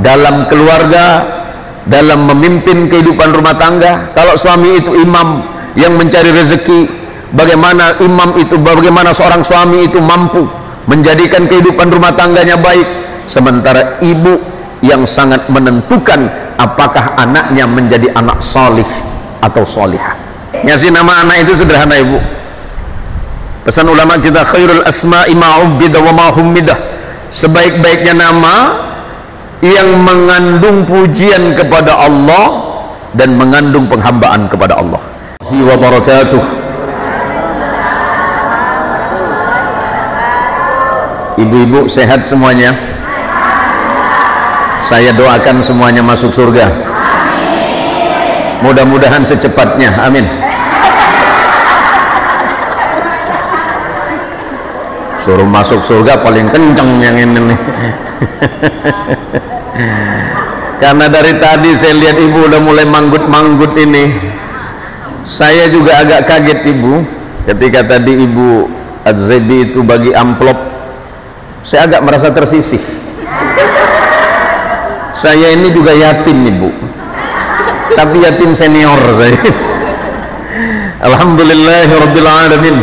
dalam keluarga, dalam memimpin kehidupan rumah tangga. Kalau suami itu imam yang mencari rezeki, bagaimana seorang suami itu mampu menjadikan kehidupan rumah tangganya baik, sementara ibu yang sangat menentukan apakah anaknya menjadi anak salih atau salihah. Ngasih nama anak itu sederhana, ibu. Pesan ulama kita, khairul asma'i ma'ubbidah wa ma'hummidah, sebaik-baiknya nama yang mengandung pujian kepada Allah dan mengandung penghambaan kepada Allah. Wa barakatuh. Ibu-ibu sehat semuanya? Saya doakan semuanya masuk surga. Mudah-mudahan secepatnya, amin. Suruh masuk surga paling kenceng yang ini nih. Karena dari tadi saya lihat ibu udah mulai manggut-manggut ini. Saya juga agak kaget, ibu, ketika tadi ibu Az-Zabi itu bagi amplop. Saya agak merasa tersisih. Saya ini juga yatim, ibu, tapi yatim senior saya. Alhamdulillahirabbil alamin.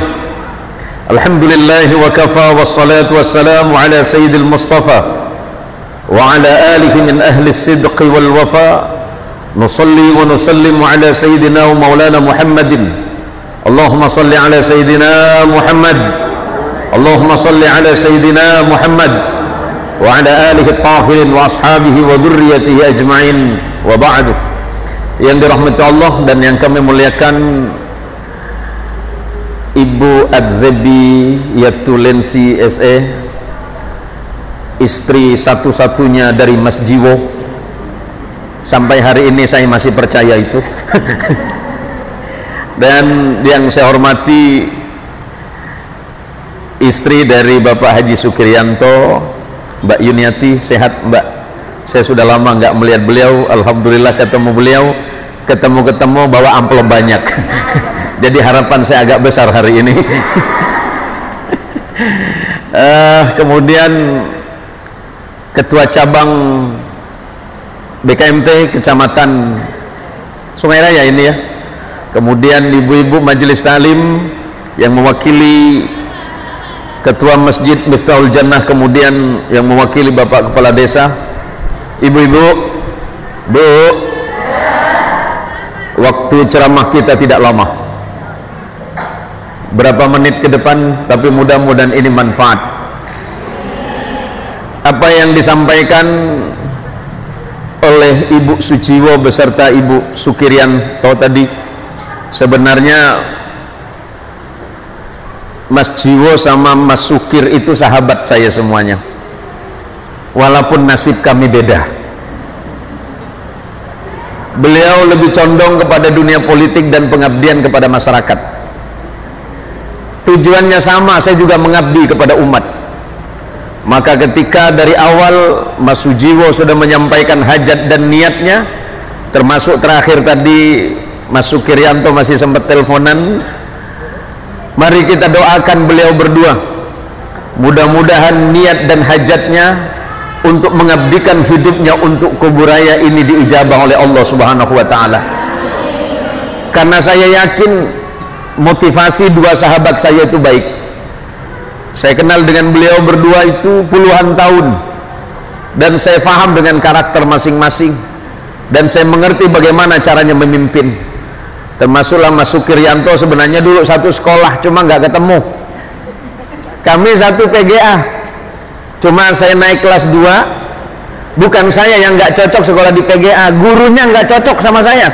Alhamdulillahi wa kafa, wassalatu wassalamu ala sayyidil mustafa wa ala alihi min ahli sidqi wal wafa. Nusalli wa nusallimu ala sayyidina wa maulana Muhammadin. Allahumma salli ala sayyidina Muhammad. Allahumma salli ala sayyidina Muhammad wa ala alihi at-tahirin wa ashabihi wa dhurriyyatihi ajma'in, wa ba'du. Yang dirahmati Allah dan yang kami muliakan, Ibu Az-Zabi Yatulensi SE, istri satu-satunya dari Mas Jiwo. Sampai hari ini saya masih percaya itu. Dan yang saya hormati, istri dari Bapak Haji Sukriyanto, Mbak Yuniati. Sehat, Mbak? Saya sudah lama nggak melihat beliau. Alhamdulillah ketemu beliau, ketemu bawa amplop banyak. Jadi harapan saya agak besar hari ini. Kemudian Ketua Cabang BKMT Kecamatan Sungai Raya ini ya. Kemudian ibu-ibu Majelis Ta'lim yang mewakili Ketua Masjid Miftahul Jannah, kemudian yang mewakili Bapak Kepala Desa. Ibu-ibu, Bu, waktu ceramah kita tidak lama, berapa menit ke depan, tapi mudah-mudahan ini manfaat. Apa yang disampaikan oleh Ibu Suciwo beserta Ibu Sukriyanto tadi, sebenarnya Mas Jiwo sama Mas Sukir itu sahabat saya semuanya, walaupun nasib kami beda. Beliau lebih condong kepada dunia politik dan pengabdian kepada masyarakat. Tujuannya sama, saya juga mengabdi kepada umat. Maka ketika dari awal Mas Sujiwo sudah menyampaikan hajat dan niatnya, termasuk terakhir tadi Mas Sukriyanto masih sempat teleponan, mari kita doakan beliau berdua, mudah-mudahan niat dan hajatnya untuk mengabdikan hidupnya untuk kuburaya ini diijabah oleh Allah Subhanahu wa ta'ala. Karena saya yakin motivasi dua sahabat saya itu baik. Saya kenal dengan beliau berdua itu puluhan tahun, dan saya paham dengan karakter masing-masing, dan saya mengerti bagaimana caranya memimpin. Termasuklah Mas Sukriyanto, sebenarnya dulu satu sekolah, cuma nggak ketemu. Kami satu PGA, cuma saya naik kelas 2. Bukan saya yang nggak cocok sekolah di PGA, gurunya nggak cocok sama saya.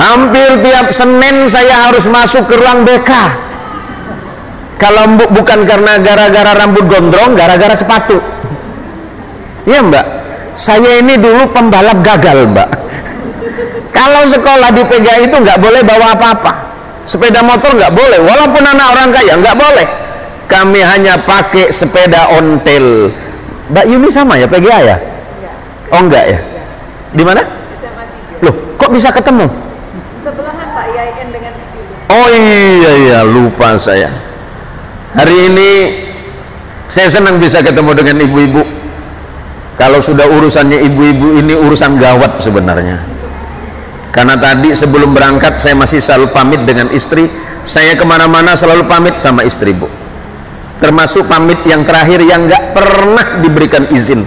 Hampir tiap Senin saya harus masuk ke ruang BK. Kalau bukan karena gara-gara rambut gondrong, gara-gara sepatu. Iya, Mbak, saya ini dulu pembalap gagal, Mbak. Kalau sekolah di PGA itu nggak boleh bawa apa-apa, sepeda motor nggak boleh, walaupun anak orang kaya nggak boleh. Kami hanya pakai sepeda ontel. Mbak Yuni sama ya PGA ya? Oh enggak ya? Di mana? Loh, kok bisa ketemu? Sebelahan Pak IAIN dengan IPB. Oh iya, lupa saya. Hari ini saya senang bisa ketemu dengan ibu-ibu, Kalau sudah urusannya ibu-ibu ini urusan gawat sebenarnya. Karena tadi sebelum berangkat saya masih selalu pamit dengan istri. Saya kemana-mana selalu pamit sama istri, Bu. Termasuk pamit yang terakhir yang nggak pernah diberikan izin.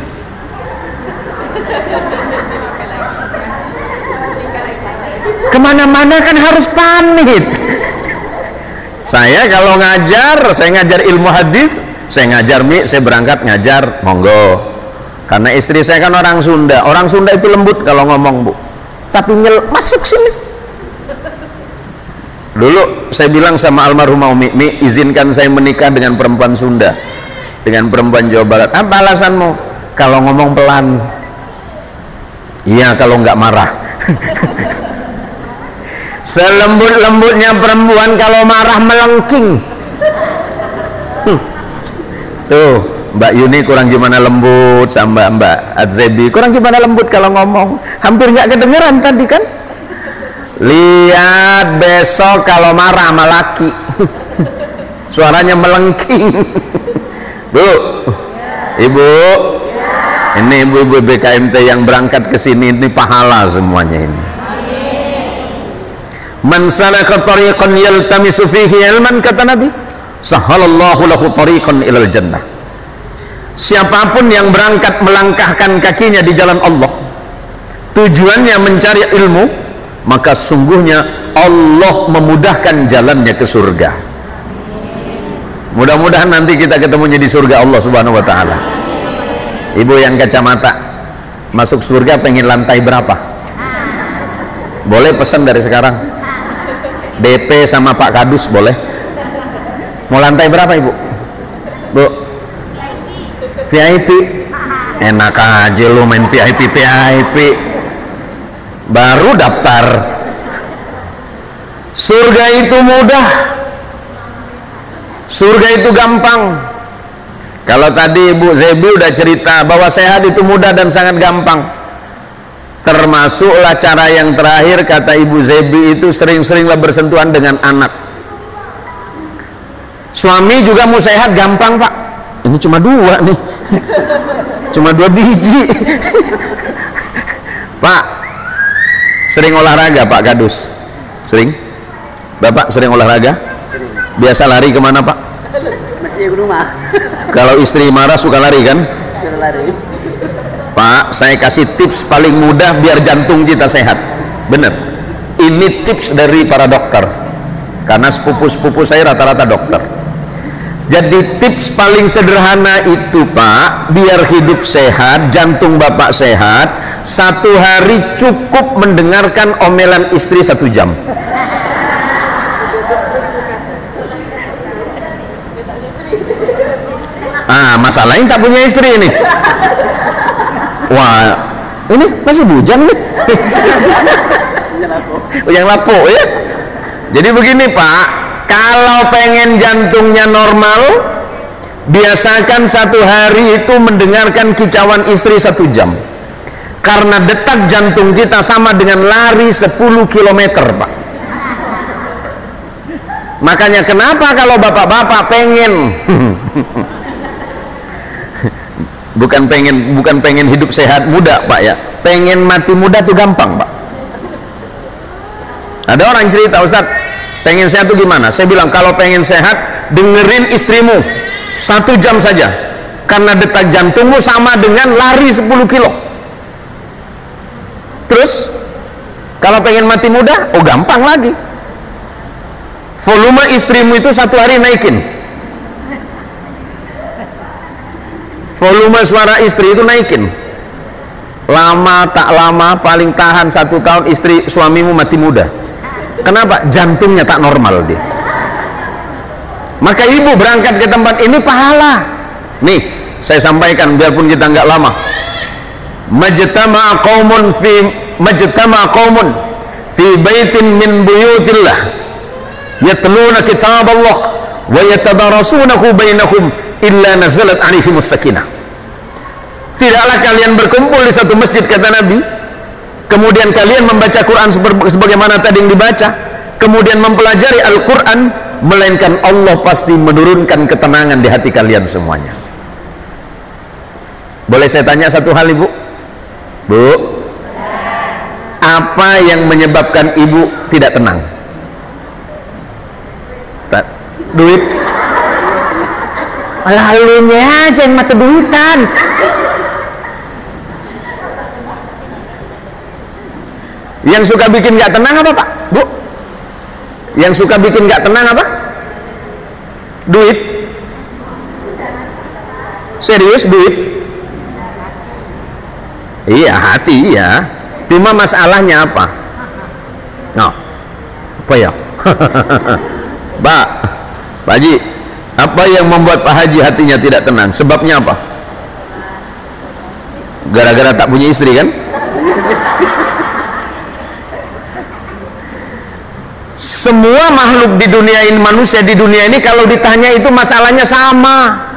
Kemana-mana kan harus pamit. Saya kalau ngajar, saya ngajar ilmu hadis, saya ngajar saya berangkat ngajar, monggo. Karena istri saya kan orang Sunda. Orang Sunda itu lembut kalau ngomong, Bu. Tapi masuk sini. Dulu saya bilang sama almarhumah Umi, Mi, izinkan saya menikah dengan perempuan Sunda, dengan perempuan Jawa Barat. Apa alasanmu? Kalau ngomong pelan. Iya, kalau nggak marah. Selembut-lembutnya perempuan kalau marah melengking. Tuh, Mbak Yuni kurang gimana lembut, sama Mbak Adzebi kurang gimana lembut kalau ngomong. Hampir nggak kedengeran tadi kan. Lihat besok kalau marah sama laki. Suaranya melengking. Bu, Ibu, ini ibu-ibu BKMT yang berangkat ke sini ini pahala semuanya ini. Man salaka tariqan yaltamisu fihi ilman, kata Nabi, sahalallahu lahu tariqan ilal jannah. Siapapun yang berangkat melangkahkan kakinya di jalan Allah, tujuannya mencari ilmu, maka sungguhnya Allah memudahkan jalannya ke surga. Mudah-mudahan nanti kita ketemunya di surga Allah Subhanahu wa taala. Ibu yang kacamata, masuk surga pengen lantai berapa? Boleh pesan dari sekarang. DP sama Pak Kadus boleh. Mau lantai berapa, Ibu? Bu, VIP. Enak aja lu main VIP baru daftar. Surga itu mudah, surga itu gampang. Kalau tadi Ibu Zebi udah cerita bahwa sehat itu mudah dan sangat gampang. Termasuklah cara yang terakhir, kata Ibu Zebi itu sering-seringlah bersentuhan dengan anak. Suami juga mau sehat gampang, Pak. Ini cuma 2 nih. Cuma 2 biji. Pak, sering olahraga Pak Kadus? Sering? Bapak sering olahraga? Sering. Biasa lari kemana Pak? Masih ke rumah. Kalau istri marah suka lari kan? Lari. Pak, saya kasih tips paling mudah biar jantung kita sehat. Bener. Ini tips dari para dokter. Karena sepupu-sepupu saya rata-rata dokter. Jadi tips paling sederhana itu Pak, biar hidup sehat, jantung Bapak sehat, 1 hari cukup mendengarkan omelan istri 1 jam. Masalahnya tak punya istri ini. Wah, ini masih bujang nih. Yang lapo ya. Jadi begini Pak, kalau pengen jantungnya normal, biasakan 1 hari itu mendengarkan kicauan istri 1 jam. Karena detak jantung kita sama dengan lari 10 km Pak. Makanya kenapa kalau bapak-bapak pengen bukan pengen hidup sehat muda Pak ya, pengen mati muda tuh gampang Pak. Ada orang cerita, Ustaz pengen sehat tuh gimana? Saya bilang kalau pengen sehat dengerin istrimu 1 jam saja, karena detak jantungmu sama dengan lari 10 kilo. Terus kalau pengen mati muda, oh gampang lagi, volume istrimu itu 1 hari naikin. Volume suara istri itu naikin. Lama tak lama, paling tahan 1 tahun istri suamimu mati muda. Kenapa? Jantungnya tak normal dia. Maka ibu berangkat ke tempat ini pahala. Nih, saya sampaikan biarpun kita nggak lama. Majtama'a qaumun fi baitin min buyutillah yatluna kitab Allah wa yatadarasunahu bainahum illa nazalat alaihimus sakinah. Tidaklah kalian berkumpul di satu masjid, kata Nabi, kemudian kalian membaca Quran sebagaimana tadi yang dibaca, kemudian mempelajari Al-Quran, melainkan Allah pasti menurunkan ketenangan di hati kalian semuanya. Boleh saya tanya satu hal Ibu? Bu, apa yang menyebabkan Ibu tidak tenang? Duit? Lalunya aja yang mata duitan. Yang suka bikin gak tenang apa Pak? Bu? Yang suka bikin gak tenang apa? Duit? Serius duit? Iya, hati ya. Cuma masalahnya apa? Nah, apa ya? Pak Haji, apa yang membuat Pak Haji hatinya tidak tenang? Sebabnya apa? Gara-gara tak punya istri kan? Semua makhluk di dunia ini, manusia di dunia ini, kalau ditanya itu masalahnya sama.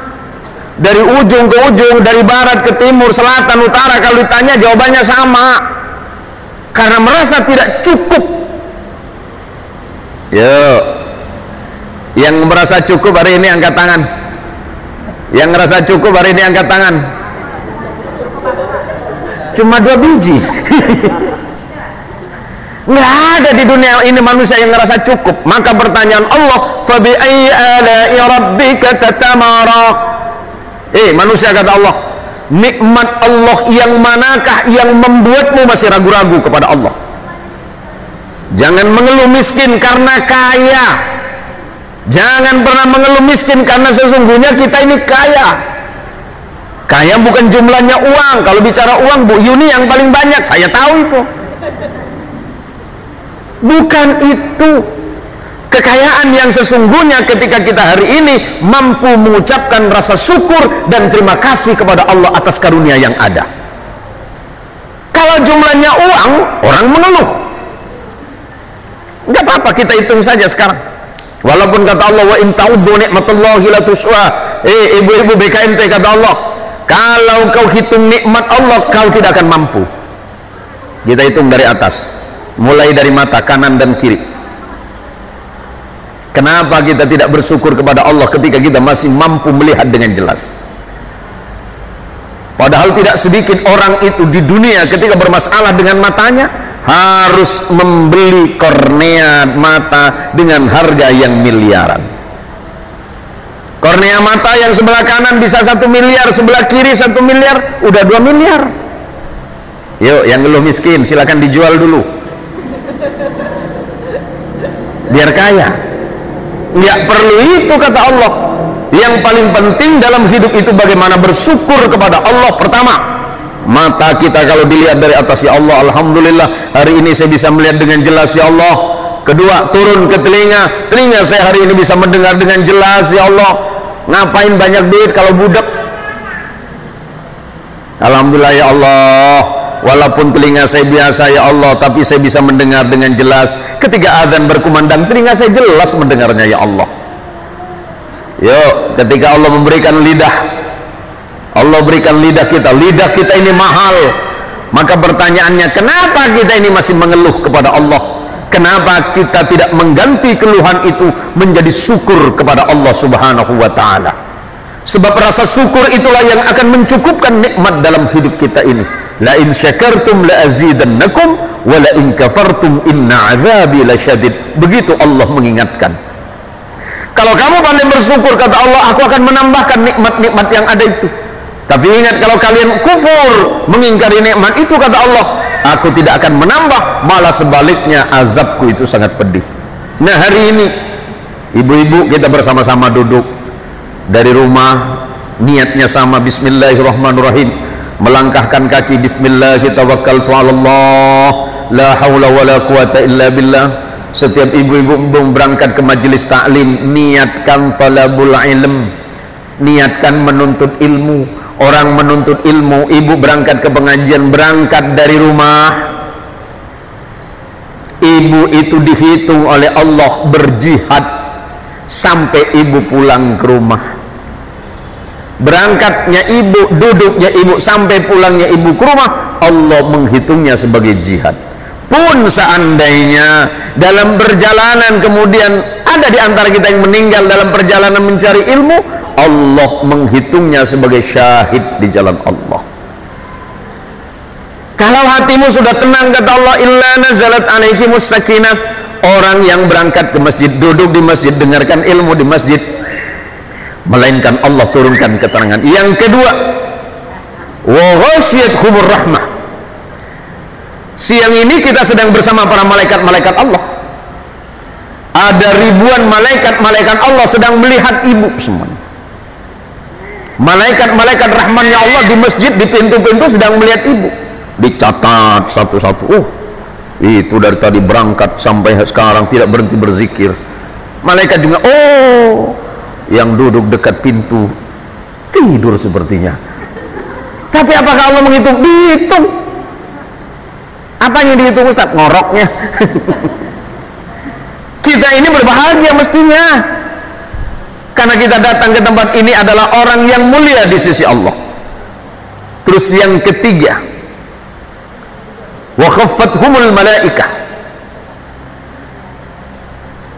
Dari ujung ke ujung, dari barat ke timur, selatan, utara, kalau ditanya jawabannya sama. Karena merasa tidak cukup. Yuk, yang merasa cukup hari ini angkat tangan. Yang merasa cukup hari ini angkat tangan. Cuma 2 biji. Nggak ada di dunia ini manusia yang ngerasa cukup. Maka pertanyaan Allah, fabi ayyi ala'i rabbika tatamara. Manusia, kata Allah, nikmat Allah yang manakah yang membuatmu masih ragu-ragu kepada Allah? Jangan mengeluh miskin karena kaya. Jangan pernah mengeluh miskin karena sesungguhnya kita ini kaya. Kaya bukan jumlahnya uang. Kalau bicara uang, Bu Yuni yang paling banyak, saya tahu itu. Bukan itu. Kekayaan yang sesungguhnya ketika kita hari ini mampu mengucapkan rasa syukur dan terima kasih kepada Allah atas karunia yang ada. Kalau jumlahnya uang, orang mengeluh. Enggak apa-apa, kita hitung saja sekarang. Walaupun kata Allah, wa in ta'uddu ni'matallahi la tuhsuha. Ibu-ibu BKMT, kata Allah, kalau kau hitung nikmat Allah, kau tidak akan mampu. Kita hitung dari atas, mulai dari mata kanan dan kiri. Kenapa kita tidak bersyukur kepada Allah ketika kita masih mampu melihat dengan jelas? Padahal tidak sedikit orang itu di dunia ketika bermasalah dengan matanya harus membeli kornea mata dengan harga yang miliaran. Kornea mata yang sebelah kanan bisa 1 miliar, sebelah kiri 1 miliar, udah 2 miliar. Yuk, yang ngeluh miskin silakan dijual dulu, biar kaya. Nggak perlu itu, kata Allah. Yang paling penting dalam hidup itu bagaimana bersyukur kepada Allah. Pertama, mata kita kalau dilihat dari atas, ya Allah, alhamdulillah hari ini saya bisa melihat dengan jelas, ya Allah. Kedua, turun ke telinga, telinga saya hari ini bisa mendengar dengan jelas, ya Allah. Ngapain banyak duit kalau budak? Alhamdulillah, ya Allah, walaupun telinga saya biasa, ya Allah, tapi saya bisa mendengar dengan jelas. Ketika azan berkumandang, telinga saya jelas mendengarnya, ya Allah. Yuk, ketika Allah memberikan lidah, Allah berikan lidah kita ini mahal. Maka pertanyaannya, kenapa kita ini masih mengeluh kepada Allah? Kenapa kita tidak mengganti keluhan itu menjadi syukur kepada Allah Subhanahu wa ta'ala? Sebab rasa syukur itulah yang akan mencukupkan nikmat dalam hidup kita ini. La in syakartum la azidannakum wa la in kafartum inna azabi lasyadid. Begitu Allah mengingatkan. Kalau kamu pandai bersyukur, kata Allah, aku akan menambahkan nikmat-nikmat yang ada itu. Tapi ingat, kalau kalian kufur, mengingkari nikmat itu, kata Allah, aku tidak akan menambah, malah sebaliknya azabku itu sangat pedih. Nah, hari ini ibu-ibu kita bersama-sama duduk dari rumah, niatnya sama, bismillahirrahmanirrahim, melangkahkan kaki, bismillah, kita tawakkaltu 'ala Allah, la haula wala quwata illa billah. Setiap ibu-ibu berangkat ke majelis taklim, niatkan talabul ilm, niatkan menuntut ilmu. Orang menuntut ilmu, ibu berangkat ke pengajian, berangkat dari rumah, ibu itu dihitung oleh Allah berjihad sampai ibu pulang ke rumah. Berangkatnya ibu, duduknya ibu, sampai pulangnya ibu ke rumah, Allah menghitungnya sebagai jihad. Pun seandainya dalam perjalanan kemudian ada di antara kita yang meninggal dalam perjalanan mencari ilmu, Allah menghitungnya sebagai syahid di jalan Allah. Kalau hatimu sudah tenang, kata Allah, illa nazalat alaikimus sakinah, orang yang berangkat ke masjid, duduk di masjid, dengarkan ilmu di masjid, melainkan Allah turunkan ketenangan. Yang kedua, wa ghasyiyatuhumur rahmah, siang ini kita sedang bersama para malaikat-malaikat Allah. Ada ribuan malaikat-malaikat Allah sedang melihat ibu semuanya. Malaikat-malaikat rahmannya Allah di masjid, di pintu-pintu sedang melihat ibu. Dicatat satu-satu. Itu dari tadi berangkat sampai sekarang tidak berhenti berzikir. Malaikat juga, yang duduk dekat pintu tidur sepertinya. Tapi apakah Allah menghitung? Dihitung. Apa yang dihitung, Ustaz? Ngoroknya. Kita ini berbahagia mestinya, karena kita datang ke tempat ini adalah orang yang mulia di sisi Allah. Terus yang ketiga, wa khaffathumul malaikah.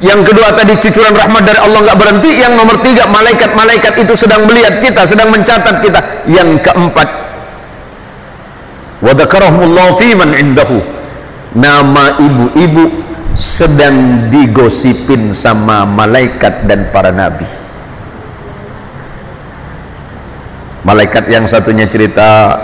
Yang kedua tadi cucuran rahmat dari Allah nggak berhenti. Yang nomor tiga, malaikat-malaikat itu sedang melihat kita, sedang mencatat kita. Yang keempat, wa dzakarahumullahu fi man indahu, nama ibu-ibu sedang digosipin sama malaikat dan para nabi. Malaikat yang satunya cerita,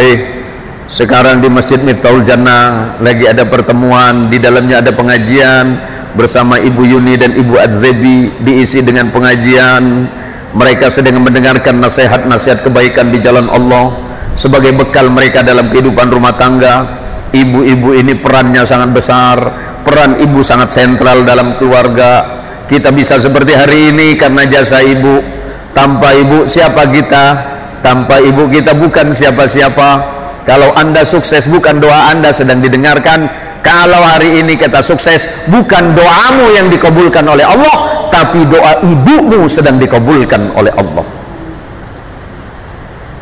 sekarang di Masjid Miftahul Jannah lagi ada pertemuan, di dalamnya ada pengajian bersama Ibu Yuni dan Ibu Adzebi, diisi dengan pengajian. Mereka sedang mendengarkan nasihat-nasihat kebaikan di jalan Allah sebagai bekal mereka dalam kehidupan rumah tangga. Ibu-ibu ini perannya sangat besar, peran ibu sangat sentral dalam keluarga. Kita bisa seperti hari ini karena jasa ibu. Tanpa ibu siapa kita? Tanpa ibu kita bukan siapa-siapa. Kalau Anda sukses, bukan doa Anda sedang didengarkan. Kalau hari ini kita sukses, bukan doamu yang dikabulkan oleh Allah, tapi doa ibumu sedang dikabulkan oleh Allah.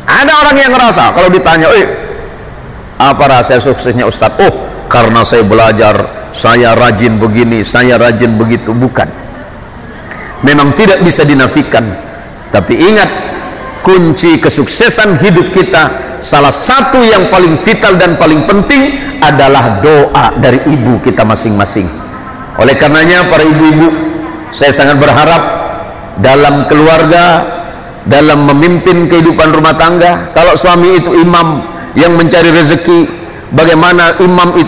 Ada orang yang ngerasa kalau ditanya, apa rahasia suksesnya Ustaz? Karena saya belajar, saya rajin begini, saya rajin begitu. Bukan. Memang tidak bisa dinafikan. Tapi ingat, kunci kesuksesan hidup kita, salah satu yang paling vital dan paling penting adalah doa dari ibu kita masing-masing. Oleh karenanya para ibu-ibu, saya sangat berharap dalam keluarga, dalam memimpin kehidupan rumah tangga, kalau suami itu imam yang mencari rezeki, bagaimana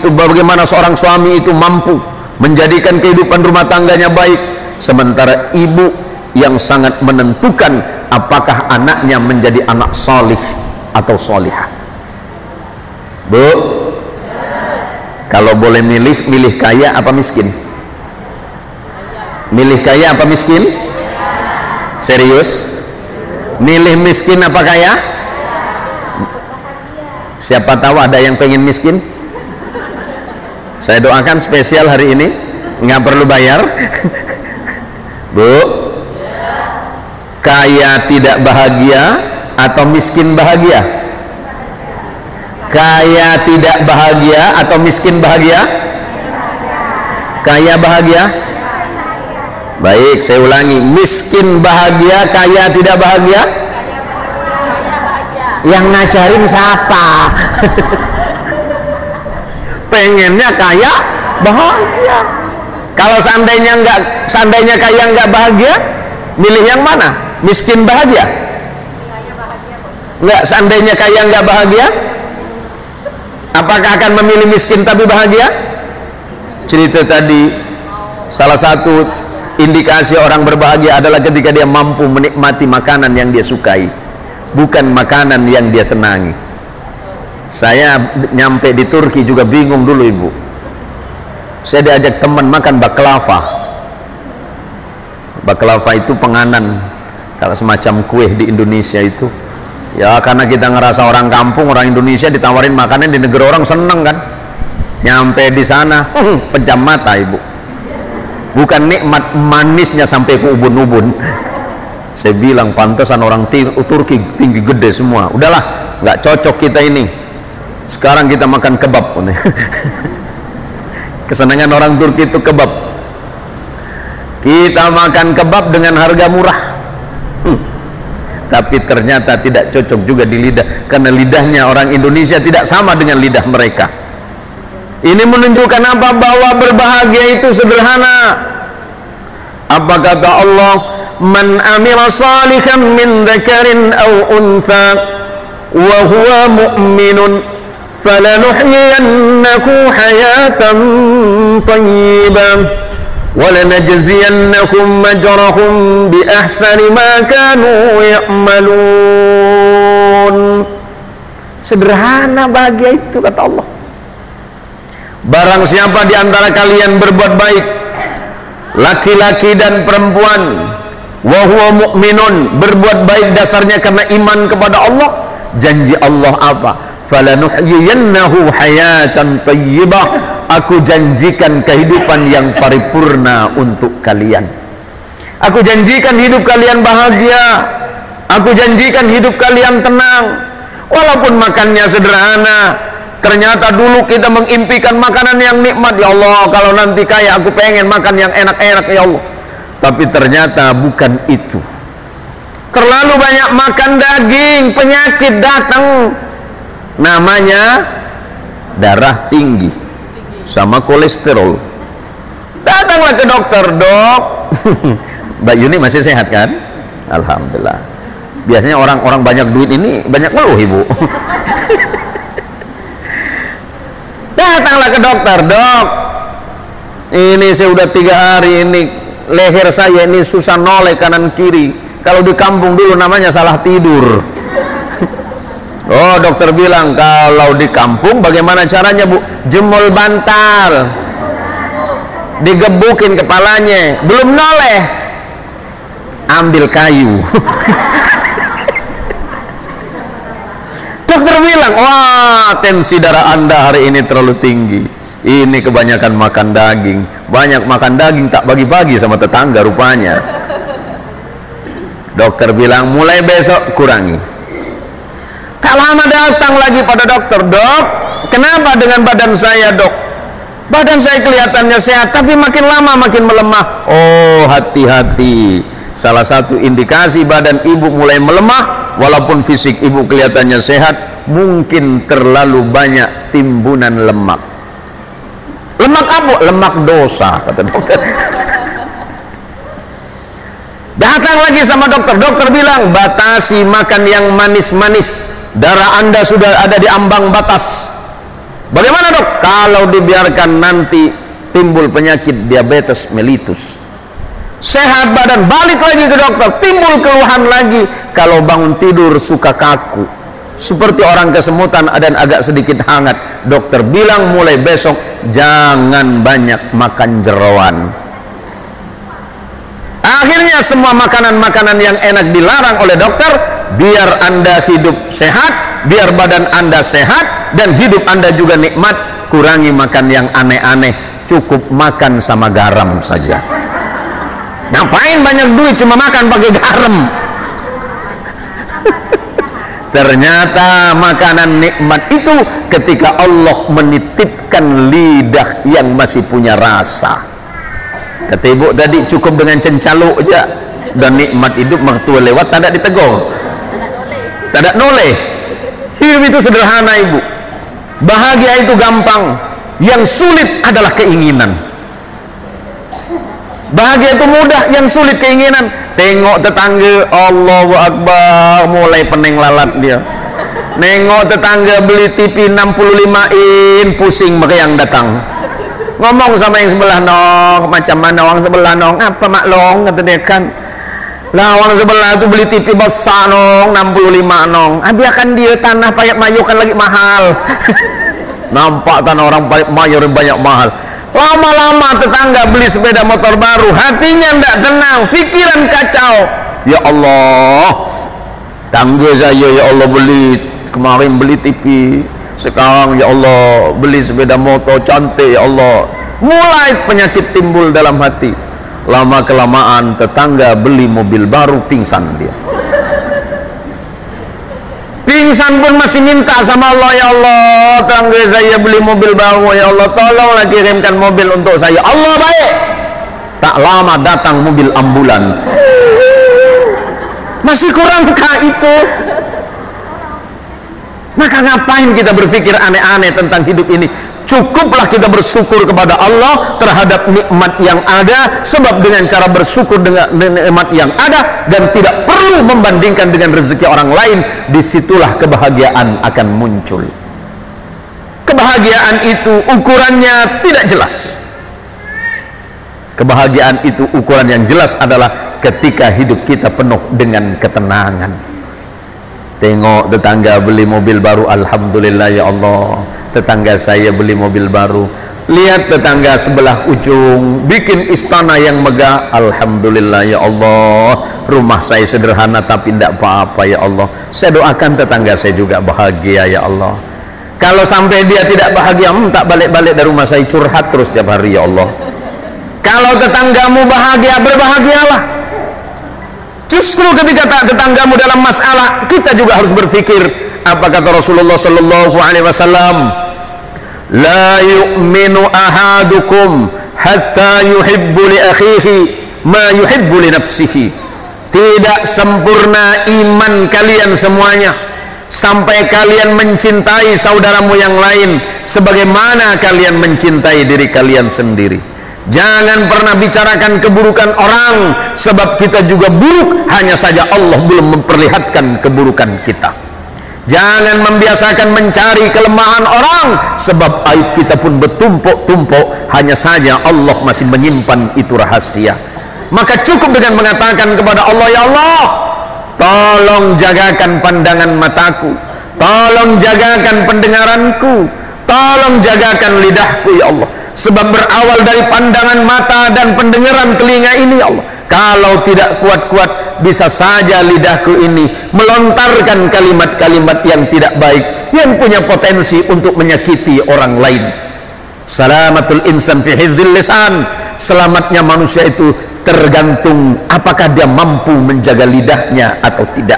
bagaimana seorang suami itu mampu menjadikan kehidupan rumah tangganya baik, sementara ibu yang sangat menentukan apakah anaknya menjadi anak salih atau salihah. Bu, kalau boleh milih kaya apa miskin? Milih kaya apa miskin? Serius? Milih miskin apa kaya? Siapa tahu ada yang pengen miskin. Saya doakan spesial hari ini, nggak perlu bayar. Bu, kaya tidak bahagia atau miskin bahagia? Kaya tidak bahagia atau miskin bahagia? Kaya bahagia. Baik, saya ulangi, miskin bahagia, kaya tidak bahagia? Yang ngajarin siapa? Pengennya kaya bahagia. Kalau seandainya kaya nggak bahagia, milih yang mana? Miskin bahagia? Nggak, seandainya kaya nggak bahagia, apakah akan memilih miskin tapi bahagia? Cerita tadi, salah satu indikasi orang berbahagia adalah ketika dia mampu menikmati makanan yang dia sukai, bukan makanan yang dia senangi. Saya nyampe di Turki juga bingung dulu ibu. Saya diajak teman makan baklava. Baklava itu penganan, kalau semacam kue di Indonesia itu. Ya karena kita ngerasa orang kampung, orang Indonesia ditawarin makanan di negara orang seneng kan. Nyampe di sana, pejam mata ibu. Bukan nikmat, manisnya sampai ke ubun-ubun. Saya bilang pantesan orang Turki tinggi gede semua. Udahlah, nggak cocok kita ini. Sekarang kita makan kebab. Kesenangan orang Turki itu kebab. Kita makan kebab dengan harga murah. tapi ternyata tidak cocok juga di lidah, karena lidahnya orang Indonesia tidak sama dengan lidah mereka. Ini menunjukkan apa? Bahwa berbahagia itu sederhana. Apa kata Allah? Man amila salihan min dzakarin aw untha wa huwa mu'minun falanuhyiyannahu hayatan thayyibah wa lanajziyannahum ajrahum bi ahsani ma kanu ya'malun. Sederhana bahagia itu, kata Allah. Barang siapa di antara kalian berbuat baik, laki-laki dan perempuan, wa huwa mu'minun, berbuat baik dasarnya karena iman kepada Allah, janji Allah apa? Falanuhyiyannahu hayatan thayyibah, aku janjikan kehidupan yang paripurna untuk kalian. Aku janjikan hidup kalian bahagia. Aku janjikan hidup kalian tenang. Walaupun makannya sederhana, ternyata dulu kita mengimpikan makanan yang nikmat. Ya Allah, kalau nanti kaya aku pengen makan yang enak-enak, ya Allah. Tapi ternyata bukan itu. Terlalu banyak makan daging, penyakit datang. Namanya darah tinggi sama kolesterol. Datanglah ke dokter, dok. Mbak Yuni masih sehat kan? Alhamdulillah. Biasanya orang-orang banyak duit ini banyak ngeluh, ibu. Datanglah ke dokter, dok. Ini saya udah 3 hari ini leher saya ini susah noleh kanan kiri. Kalau di kampung dulu namanya salah tidur. Oh, dokter bilang kalau di kampung bagaimana caranya, Bu? Jemol bantal, digebukin kepalanya, belum noleh, ambil kayu. Dokter bilang, wah, tensi darah Anda hari ini terlalu tinggi. Ini kebanyakan makan daging. Banyak makan daging tak bagi-bagi sama tetangga rupanya. Dokter bilang, mulai besok kurangi. Tak lama datang lagi pada dokter, dok, kenapa dengan badan saya, dok? Badan saya kelihatannya sehat, tapi makin lama makin melemah. Oh, hati-hati. Salah satu indikasi badan ibu mulai melemah, walaupun fisik ibu kelihatannya sehat, mungkin terlalu banyak timbunan lemak. Lemak apa? Lemak dosa, kata dokter. Datang lagi sama dokter. Dokter bilang, batasi makan yang manis-manis. Darah Anda sudah ada di ambang batas. Bagaimana, dok? Kalau dibiarkan nanti timbul penyakit diabetes mellitus. Sehat badan, balik lagi ke dokter, timbul keluhan lagi. Kalau bangun tidur suka kaku, seperti orang kesemutan dan agak sedikit hangat. Dokter bilang mulai besok jangan banyak makan jeroan. Akhirnya semua makanan-makanan yang enak dilarang oleh dokter, biar Anda hidup sehat, biar badan Anda sehat, dan hidup Anda juga nikmat. Kurangi makan yang aneh-aneh, cukup makan sama garam saja. Ngapain banyak duit cuma makan pakai garam? Ternyata makanan nikmat itu ketika Allah menitipkan lidah yang masih punya rasa. Kata ibu tadi, cukup dengan cencaluk aja dan nikmat hidup, mertua lewat tak ada ditegur, tak ada noleh. Hidup itu sederhana, ibu. Bahagia itu gampang, yang sulit adalah keinginan. Bahagia itu mudah, yang sulit keinginan. Tengok tetangga, Allahu Akbar, mulai pening lalat dia. Nengok tetangga beli TV 65 in, pusing mereka yang datang. Ngomong sama yang sebelah, nong, macam mana orang sebelah, nong? Apa maklong, kata dia kan. Lah orang sebelah itu beli TV besar, nong, 65, nong. Biarkan dia, tanah Payat Mayu kan lagi mahal. Nampak tanah orang Payat Mayu banyak mahal. Lama-lama tetangga beli sepeda motor baru, hatinya tidak tenang, pikiran kacau. Ya Allah, tangga saya ya Allah beli, kemarin beli TV, sekarang ya Allah beli sepeda motor cantik, ya Allah. Mulai penyakit timbul dalam hati. Lama kelamaan tetangga beli mobil baru, pingsan dia. Pingsan pun masih minta sama Allah, ya Allah, tetangga saya beli mobil baru, ya Allah, tolonglah kirimkan mobil untuk saya. Allah baik. Tak lama datang mobil ambulan. Masih kurangkah itu? Maka ngapain kita berpikir aneh-aneh tentang hidup ini? Cukuplah kita bersyukur kepada Allah terhadap nikmat yang ada, sebab dengan cara bersyukur dengan nikmat yang ada dan tidak perlu membandingkan dengan rezeki orang lain, disitulah kebahagiaan akan muncul. Kebahagiaan itu ukurannya tidak jelas. Kebahagiaan itu ukuran yang jelas adalah ketika hidup kita penuh dengan ketenangan. Tengok tetangga beli mobil baru, alhamdulillah ya Allah. Tetangga saya beli mobil baru. Lihat tetangga sebelah ujung bikin istana yang megah, alhamdulillah ya Allah. Rumah saya sederhana tapi tidak apa-apa ya Allah. Saya doakan tetangga saya juga bahagia ya Allah. Kalau sampai dia tidak bahagia, tak balik-balik dari rumah saya, curhat terus tiap hari ya Allah. Kalau tetanggamu bahagia, berbahagialah. Justru ketika tetanggamu dalam masalah, kita juga harus berpikir apa kata Rasulullah sallallahu alaihi wasallam, la yu'minu ahadukum hatta yuhibbu li akhihi ma yuhibbu li nafsihi. Tidak sempurna iman kalian semuanya sampai kalian mencintai saudaramu yang lain sebagaimana kalian mencintai diri kalian sendiri. Jangan pernah bicarakan keburukan orang, sebab kita juga buruk, hanya saja Allah belum memperlihatkan keburukan kita. Jangan membiasakan mencari kelemahan orang, sebab aib kita pun bertumpuk-tumpuk, hanya saja Allah masih menyimpan itu rahasia. Maka cukup dengan mengatakan kepada Allah, ya Allah, tolong jagakan pandangan mataku, tolong jagakan pendengaranku, tolong jagakan lidahku ya Allah. Sebab berawal dari pandangan mata dan pendengaran telinga ini ya Allah. Kalau tidak kuat-kuat, bisa saja lidahku ini melontarkan kalimat-kalimat yang tidak baik, yang punya potensi untuk menyakiti orang lain. Salamatul insan fi hifdzil lisan. Selamatnya manusia itu tergantung apakah dia mampu menjaga lidahnya atau tidak.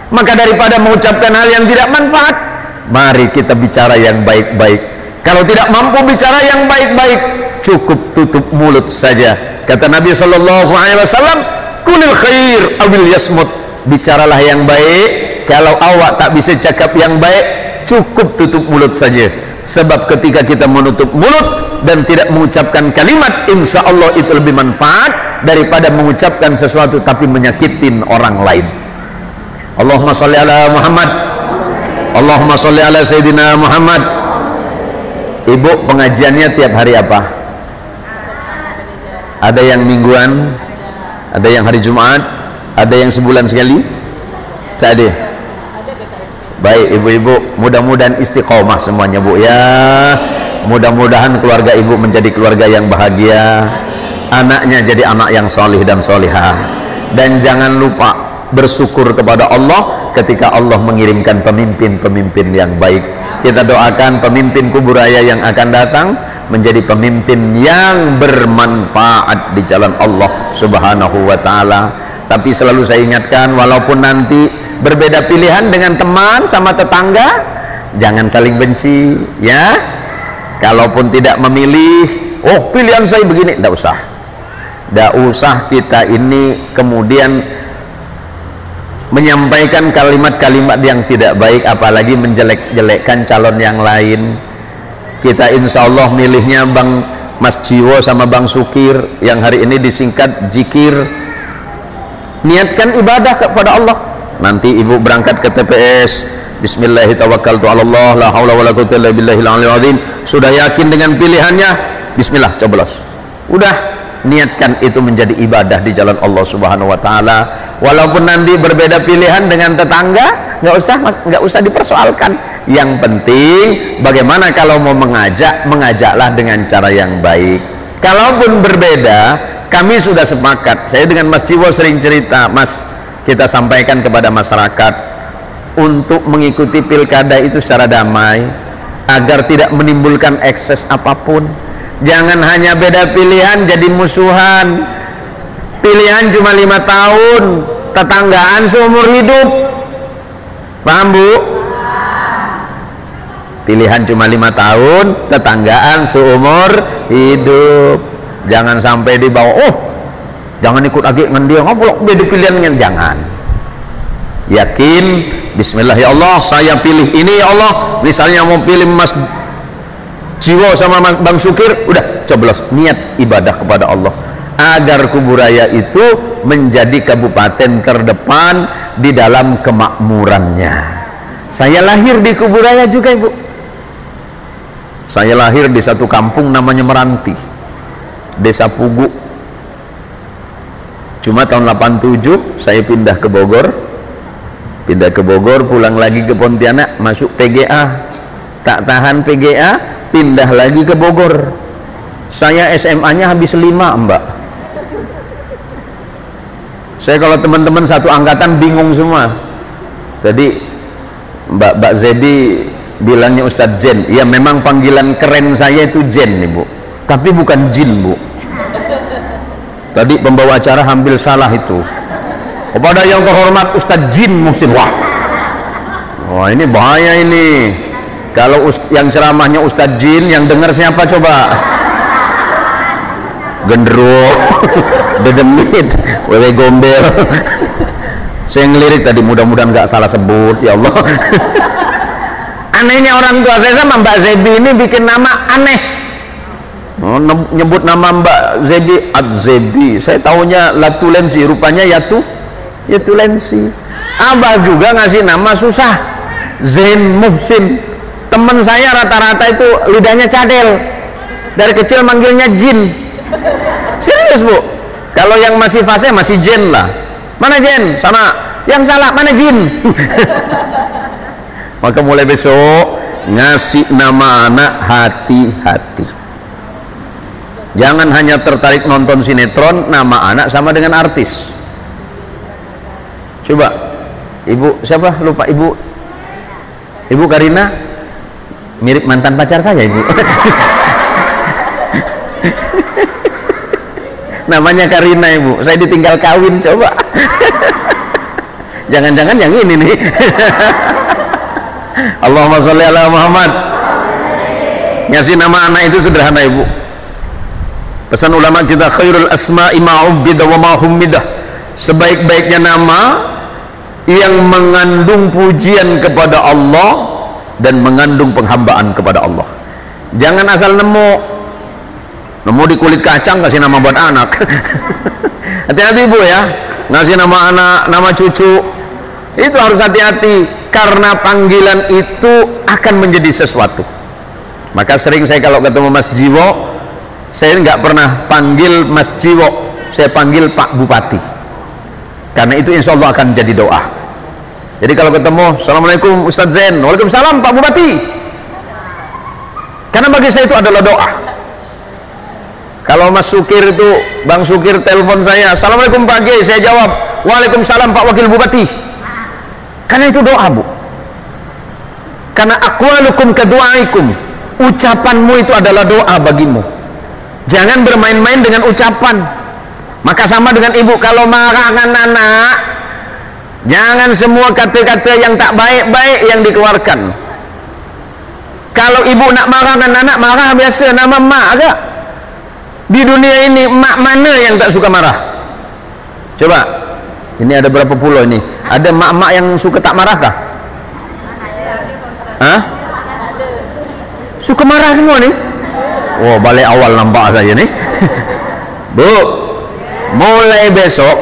Maka daripada mengucapkan hal yang tidak manfaat, mari kita bicara yang baik-baik. Kalau tidak mampu bicara yang baik-baik, cukup tutup mulut saja. Kata Nabi sallallahu alaihi wasallam, kulil khair awil yasmut. Bicaralah yang baik. Kalau awak tak bisa cakap yang baik, cukup tutup mulut saja. Sebab ketika kita menutup mulut dan tidak mengucapkan kalimat, insya Allah itu lebih manfaat daripada mengucapkan sesuatu tapi menyakitin orang lain. Allahumma sholli ala Muhammad. Allahumma sholli ala Sayyidina Muhammad. Ibu pengajiannya tiap hari apa? Ada yang mingguan, ada yang hari Jumat, ada yang sebulan sekali? Tak ada. Baik ibu-ibu, mudah-mudahan istiqomah semuanya bu ya. Mudah-mudahan keluarga ibu menjadi keluarga yang bahagia, anaknya jadi anak yang solih dan solihah. Dan jangan lupa bersyukur kepada Allah ketika Allah mengirimkan pemimpin-pemimpin yang baik. Kita doakan pemimpin Kuburaya yang akan datang menjadi pemimpin yang bermanfaat di jalan Allah subhanahu wa ta'ala. Tapi selalu saya ingatkan, walaupun nanti berbeda pilihan dengan teman sama tetangga, jangan saling benci ya. Kalaupun tidak memilih, oh pilihan saya begini, tidak usah kita ini kemudian menyampaikan kalimat-kalimat yang tidak baik, apalagi menjelek-jelekkan calon yang lain. Kita insya Allah milihnya Bang Mas Jiwo sama Bang Sukir, yang hari ini disingkat Jikir. Niatkan ibadah kepada Allah. Nanti ibu berangkat ke TPS, bismillahirrahmanirrahim, la haula wala quwwata illa billahil aliyil azim. Sudah yakin dengan pilihannya, bismillah, coblos. Udah, niatkan itu menjadi ibadah di jalan Allah subhanahu wa ta'ala. Walaupun nanti berbeda pilihan dengan tetangga, nggak usah dipersoalkan. Yang penting bagaimana kalau mau mengajaklah dengan cara yang baik. Kalaupun berbeda, kami sudah sepakat. Saya dengan Mas Jiwo sering cerita, Mas, kita sampaikan kepada masyarakat untuk mengikuti pilkada itu secara damai, agar tidak menimbulkan ekses apapun. Jangan hanya beda pilihan jadi musuhan. Pilihan cuma 5 tahun, tetanggaan seumur hidup. Paham bu? Pilihan cuma 5 tahun, tetanggaan seumur hidup. Jangan sampai dibawa, oh jangan ikut lagi dengan dia, ngobrol beda pilihannya, jangan. yakin, bismillah ya Allah, saya pilih ini ya Allah. Misalnya mau pilih Mas Jiwo sama Mas Bang Sukir, udah coblos niat ibadah kepada Allah, agar Kuburaya itu menjadi kabupaten terdepan di dalam kemakmurannya. Saya lahir di Kuburaya juga, Ibu. Saya lahir di satu kampung namanya Meranti, Desa Pugu. Cuma tahun 87 saya pindah ke Bogor, pulang lagi ke Pontianak, masuk PGA, tak tahan PGA, pindah lagi ke Bogor. Saya SMA-nya habis 5, Mbak. Saya kalau teman-teman satu angkatan bingung semua. Tadi Mbak Zebi bilangnya Ustadz Jen. Ya memang panggilan keren saya itu Jen nih, Bu. Tapi bukan Jin, Bu. Tadi pembawa acara hampir salah itu. Kepada yang terhormat Ustadz Jin Muhsin. Wah ini bahaya ini. Kalau yang ceramahnya Ustadz Jin, yang dengar siapa coba? Gendruwo, dedemit, wewe gombel. Saya ngelirik tadi, mudah-mudahan nggak salah sebut, ya Allah. Anehnya orang tua saya sama Mbak Zebi ini bikin nama aneh. Nyebut nama Mbak Zebi Adzebi, saya tahunya Latulensi, rupanya Yatulensi. Abah juga ngasih nama susah, Zain Muhsin. Temen saya rata-rata itu lidahnya cadel, dari kecil manggilnya Jin. Serius, Bu. Kalau yang masih fase masih Jen lah. Mana Jen? Sana. Yang salah mana Jin? Maka mulai besok ngasih nama anak hati-hati. Jangan hanya tertarik nonton sinetron, nama anak sama dengan artis. Coba, Ibu siapa? Lupa Ibu Karina, mirip mantan pacar saya, Ibu. Namanya Karina, Ibu. Saya ditinggal kawin, coba. Jangan-jangan yang ini nih. Allahumma sholli ala Muhammad. Ngasih nama anak itu sederhana, Ibu. Pesan ulama kita, khairul asma'i ma'ubbidah wa ma'hummidah. Sebaik-baiknya nama yang mengandung pujian kepada Allah dan mengandung penghambaan kepada Allah. Jangan asal nemu di kulit kacang kasih nama buat anak. Hati-hati, Bu, ya. Ngasih nama anak, nama cucu, itu harus hati-hati, karena panggilan itu akan menjadi sesuatu. Maka sering saya kalau ketemu Mas Jiwo, saya nggak pernah panggil Mas Jiwo, saya panggil Pak Bupati, karena itu insya Allah akan jadi doa. Jadi kalau ketemu, Assalamualaikum Ustadz Zain, Waalaikumsalam Pak Bupati, karena bagi saya itu adalah doa. Kalau Mas Sukir itu, Bang Sukir telepon saya, Assalamualaikum Pak G, saya jawab, Waalaikumsalam Pak Wakil Bupati. Karena itu doa, Bu. Karena aqwalukum kadu'aikum, ucapanmu itu adalah doa bagimu. Jangan bermain-main dengan ucapan. Maka sama dengan ibu, kalau marah dengan anak, jangan semua kata-kata yang tak baik-baik yang dikeluarkan. Kalau ibu nak marah dengan anak, marah biasa, nama mak agak. Di dunia ini mak mana yang tak suka marah? Coba, ini ada berapa pulau ini? Ada mak-mak yang suka tak marah kah? Hah? Suka marah semua nih? Wow, balik awal nampak saja nih. Bu, mulai besok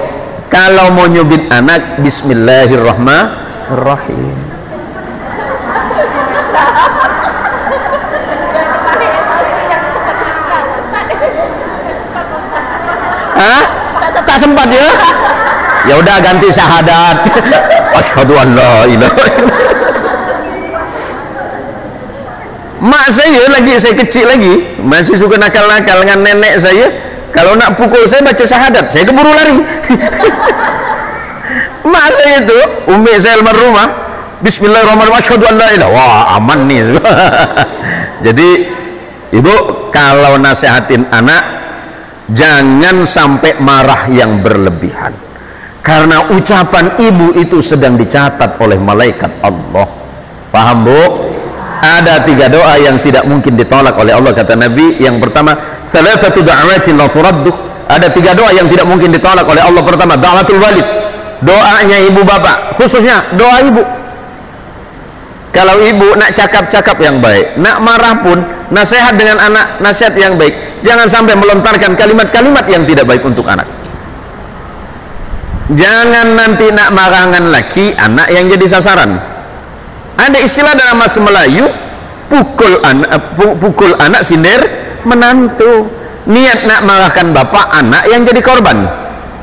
kalau mau nyubit anak, Bismillahirrahmanirrahim. Hah? Tak sempat ya? Ya udah ganti syahadat. Asyhadu an la ilaha illallah. Mak saya kecil lagi, masih suka nakal-nakal dengan nenek saya. Kalau nak pukul saya baca syahadat, saya keburu lari. Mak saya itu, umi saya almarhumah, Bismillahirrahmanirrahim, asyhadu an la ilaha. Wah, aman nih. Jadi, Ibu kalau nasihatin anak, jangan sampai marah yang berlebihan, karena ucapan ibu itu sedang dicatat oleh malaikat Allah. Paham, Bu? Ada 3 doa yang tidak mungkin ditolak oleh Allah, kata Nabi. Yang pertama, thalathatu da'awatin la turaddu. Ada 3 doa yang tidak mungkin ditolak oleh Allah. Pertama, da'watul walid, doanya ibu bapak, khususnya doa ibu. Kalau ibu nak cakap-cakap yang baik, nak marah pun nasihat dengan anak, nasihat yang baik. Jangan sampai melontarkan kalimat-kalimat yang tidak baik untuk anak. Jangan nanti nak marangan laki anak yang jadi sasaran. Ada istilah dalam bahasa Melayu, pukul anak sindir menantu. Niat nak marahkan bapak, anak yang jadi korban.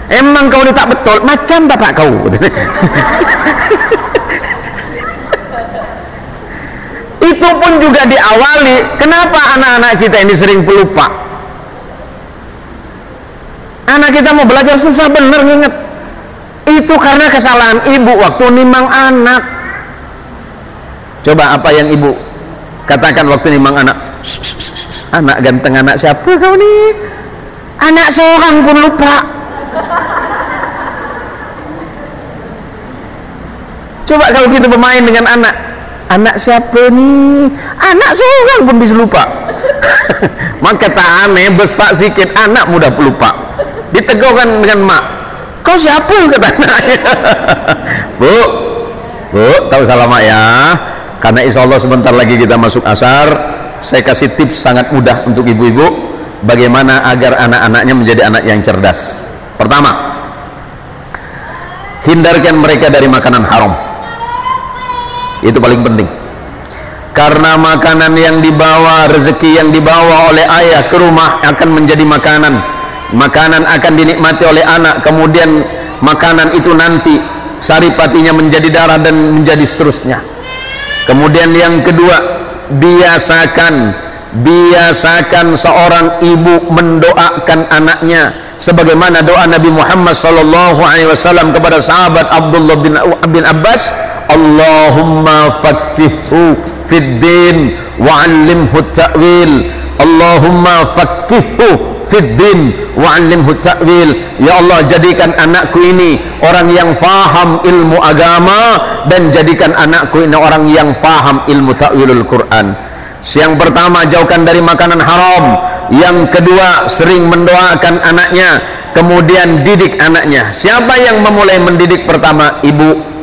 Emang kau ni tak betul, macam bapak kau. Itu pun juga diawali. Kenapa anak-anak kita ini sering pelupa? Anak kita mau belajar susah bener nginget. Itu karena kesalahan ibu waktu nimang anak. Coba apa yang ibu katakan waktu nimang anak? Anak ganteng, anak siapa kau nih? Anak seorang pun lupa. Coba kalau kita bermain dengan anak siapa nih? Anak seorang pun bisa lupa. Maka tak aneh, besar sikit anak mudah pelupa. Ditegurkan dengan mak, kau siapa? Kata anaknya. Bu, tahu salah mak ya. Karena insya Allah sebentar lagi kita masuk asar. Saya kasih tips sangat mudah untuk ibu-ibu bagaimana agar anak-anaknya menjadi anak yang cerdas. Pertama, hindarkan mereka dari makanan haram. Itu paling penting. Karena makanan yang dibawa, rezeki yang dibawa oleh ayah ke rumah akan menjadi makanan. Makanan akan dinikmati oleh anak, kemudian makanan itu nanti saripatinya menjadi darah dan menjadi seterusnya. Kemudian yang kedua, biasakan seorang ibu mendoakan anaknya sebagaimana doa Nabi Muhammad SAW kepada sahabat Abdullah bin Abbas, Allahumma faqqihhu fid din wa 'allimhu ta'wil. Allahumma faqqihhu fid din wa 'allimhu ta'wil. Ya Allah, jadikan anakku ini orang yang faham ilmu agama dan jadikan anakku ini orang yang faham ilmu ta'wilul Quran. Yang pertama, jauhkan dari makanan haram. Yang kedua, sering mendoakan anaknya. Kemudian didik anaknya. Siapa yang memulai mendidik pertama? Ibu.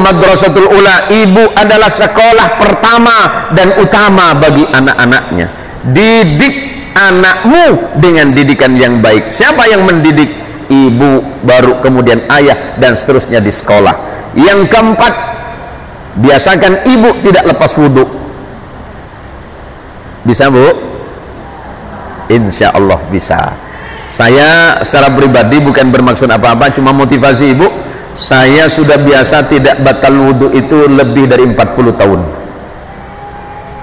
Madrasatul ula. Ibu adalah sekolah pertama dan utama bagi anak-anaknya. Didik anakmu dengan didikan yang baik. Siapa yang mendidik? Ibu, baru kemudian ayah, dan seterusnya di sekolah. Yang keempat, biasakan ibu tidak lepas wudhu. Bisa bu? Insya Allah bisa. Saya secara pribadi bukan bermaksud apa-apa, cuma motivasi ibu. Saya sudah biasa tidak batal wudhu itu lebih dari 40 tahun.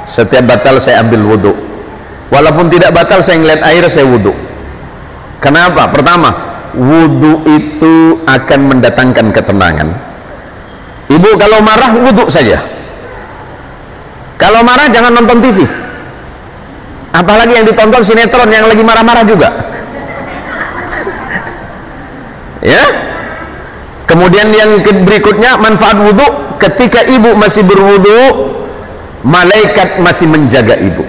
Setiap batal saya ambil wudhu. Walaupun tidak batal, saya ngeliat air, saya wudhu. Kenapa? Pertama, wudhu itu akan mendatangkan ketenangan. Ibu kalau marah, wudhu saja. Kalau marah jangan nonton TV. Apalagi yang ditonton sinetron yang lagi marah-marah juga. Ya. Kemudian yang berikutnya, manfaat wudhu, ketika ibu masih berwudhu, malaikat masih menjaga ibu.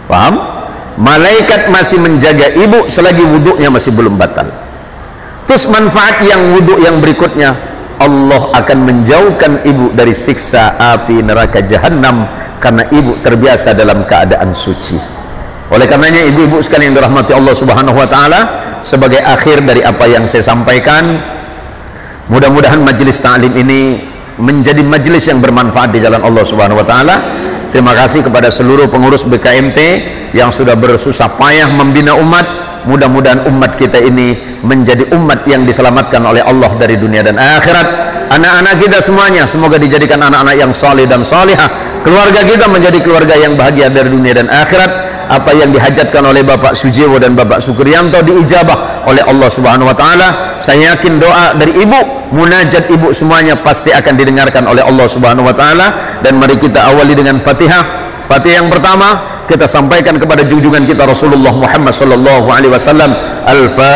Paham? Malaikat masih menjaga ibu selagi wudhunya masih belum batal. Terus manfaat yang wudhu yang berikutnya, Allah akan menjauhkan ibu dari siksa api neraka jahanam karena ibu terbiasa dalam keadaan suci. Oleh karenanya ibu-ibu sekalian yang dirahmati Allah Subhanahu wa taala, sebagai akhir dari apa yang saya sampaikan, mudah-mudahan majelis ta'lim ini menjadi majelis yang bermanfaat di jalan Allah Subhanahu wa taala. Terima kasih kepada seluruh pengurus BKMT yang sudah bersusah payah membina umat. Mudah-mudahan umat kita ini menjadi umat yang diselamatkan oleh Allah dari dunia dan akhirat. Anak-anak kita semuanya semoga dijadikan anak-anak yang saleh dan salihah. Keluarga kita menjadi keluarga yang bahagia dari dunia dan akhirat. Apa yang dihajatkan oleh Bapak Sujiwo dan Bapak Sukriyanto diijabah oleh Allah Subhanahu wa taala. Saya yakin doa dari ibu, munajat ibu semuanya pasti akan didengarkan oleh Allah Subhanahu wa taala. Dan mari kita awali dengan Fatihah. Fatihah yang pertama kita sampaikan kepada junjungan kita Rasulullah Muhammad sallallahu alaihi wasallam. Al-Fatihah.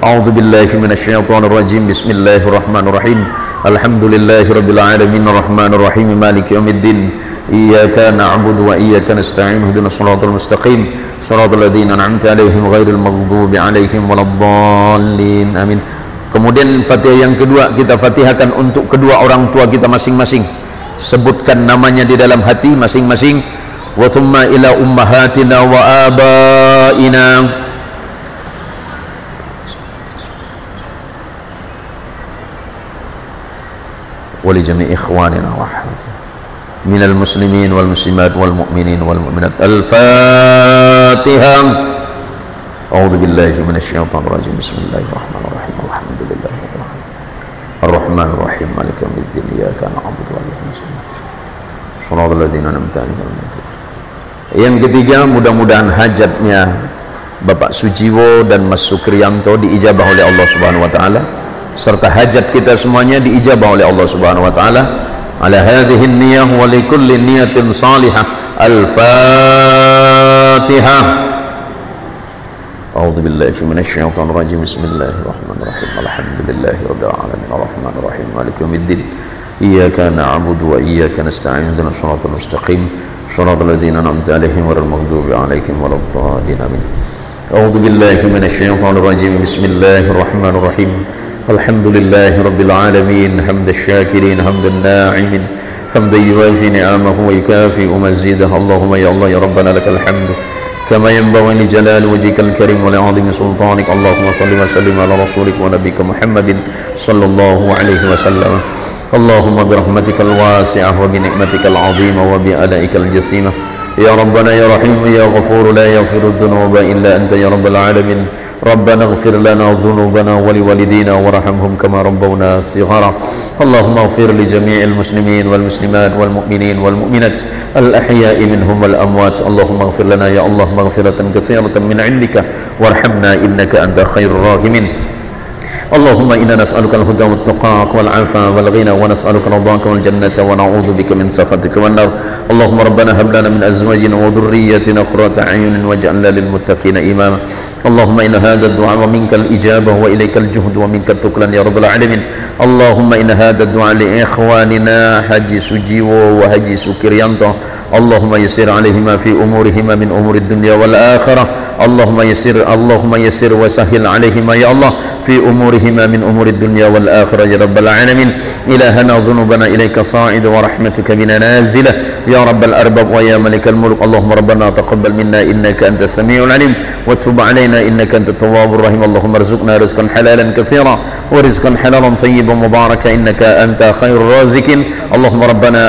A'udzu billahi minasyaitonir rajim. Bismillahirrahmanirrahim. Alhamdulillahirabbil alamin arrahmanir rahim maliki yaumiddin. Iyyaka na'budu wa iyyaka nasta'in ihdinas siratal mustaqim Shiratal ladzina an'amta 'alaihim ghairil maghdubi 'alaihim waladdallin. Amin. Kemudian Fatihah yang kedua kita Fatihahkan untuk kedua orang tua kita masing-masing. Sebutkan namanya di dalam hati masing-masing. Wa thumma ila ummahatina wa abaina wa li jami'i ikhwanina wa ahbatina minal muslimin wal muslimat wal mu'minin wal mu'minat. Al-Fatihah. A'udzu billahi minasy syaithanir rajim. Bismillahirrahmanirrahim. Alhamdulillahirabbil alamin. Ar-Rahmanir Rahim. Maliki yaumiddin. Iyyaka na'budu wa iyyaka nasta'in. Shiratal ladzina an'amta 'alaihim. Yang ketiga, mudah-mudahan hajatnya Bapak Sujiwo dan Mas Sukriyanto diijabah oleh Allah Subhanahu wa taala, serta hajat kita semuanya diijabah oleh Allah Subhanahu wa taala. Ala hadhihi niyyah wa li kulli niyatin salihah. Al-Fatihah. A'udzu billahi minasy syaithanir rajim. Bismillahirrahmanirrahim. Alhamdulillahirabbil alamin. Arrahmanir rahim. Maliki yaumiddin. Iyyaka na'budu wa iyyaka nasta'in. Ihdinas siratal mustaqim. Shiratal ladzina an'amta 'alaihim ghairil maghdubi 'alaihim waladdallin. Amin. A'udzu billahi minasy syaithanir rajim. Bismillahirrahmanirrahim. Alhamdulillahirabbil alamin. Hamdasy syakirin, hamdan na'imin, hamdan yuwafi ni'amahu wa yukafi'u mazidah. Allahumma ya Allah ya Rabbana lakal hamd kama yanbaghi li jalali wajhikal karim wa li 'azimi sultanik. Allahumma shalli wa sallim ala rasulik wa nabiyyika Muhammadin sallallahu alaihi wasallam. Allahumma birahmatikal wasi'ah wa binikmatikal 'azimah wa bi'alaikal jasimah. Ya Rabbana ya Rahim ya Ghafur la yaghfiru dhunuba illa anta ya Rabbal alamin. Rabbana ighfir lana dhunubana wa liwalidina warhamhum kama rabbawna shighara. Allahumma ighfir li jami'il muslimin wal muslimat wal mu'minin wal mu'minat al ahya'i minhum wal amwat. Allahumma ighfir lana ya Allah maghfiratan katsiratan min 'indika warhamna innaka anta khairur rahimin. Allahumma inna nas'aluka al-huda wa at-tuqa wal 'afa wal ghina wa nas'aluka ridhaka wal jannata wa na'udzu bika min sakhatika wan nar. Allahumma rabbana hab lana min azwajina wa dhurriyyatina qurrata a'yunin waj'alna lil muttaqina imama. Allahumma inna hadha ad-du'a wa minka al-ijabah wa ilayka al-juhd wa minka at-tuklan ya rabbal alamin. Allahumma inna hadha ad-du'a li ikhwanina Haji Sujiwo wa Haji Sukriyanto. Allahumma yassir 'alaihima fi umurihima min umuri ad-dunya wal akhirah. Allahumma yassir wa sahhil 'alaihima ya Allah في أمورهما من أمور الدنيا والآخرة يا رب العالمين. إلهنا ذنوبنا إليك صاعد ورحمتك بنا نازلة يا رب الأرباب ويا ملك الملك. اللهم ربنا تقبل منا إنك أنت السميع العليم وتب علينا إنك أنت التواب الرحيم. اللهم ارزقنا رزقا حلالا كثيرا ورزقا حلالا طيبا مباركا إنك أنت خير الرازقين. اللهم ربنا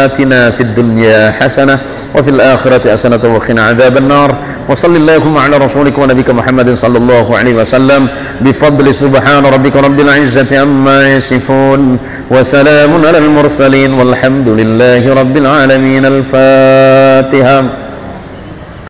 آتنا في الدنيا حسنة وفي الآخرة حسنة وقنا عذاب النار. وصل اللهم على رسولك ونبيك محمد صلى الله عليه وسلم بفضل سبحان ربك رب العزة عما يصفون وسلام على المرسلين والحمد لله رب العالمين. الفاتحة.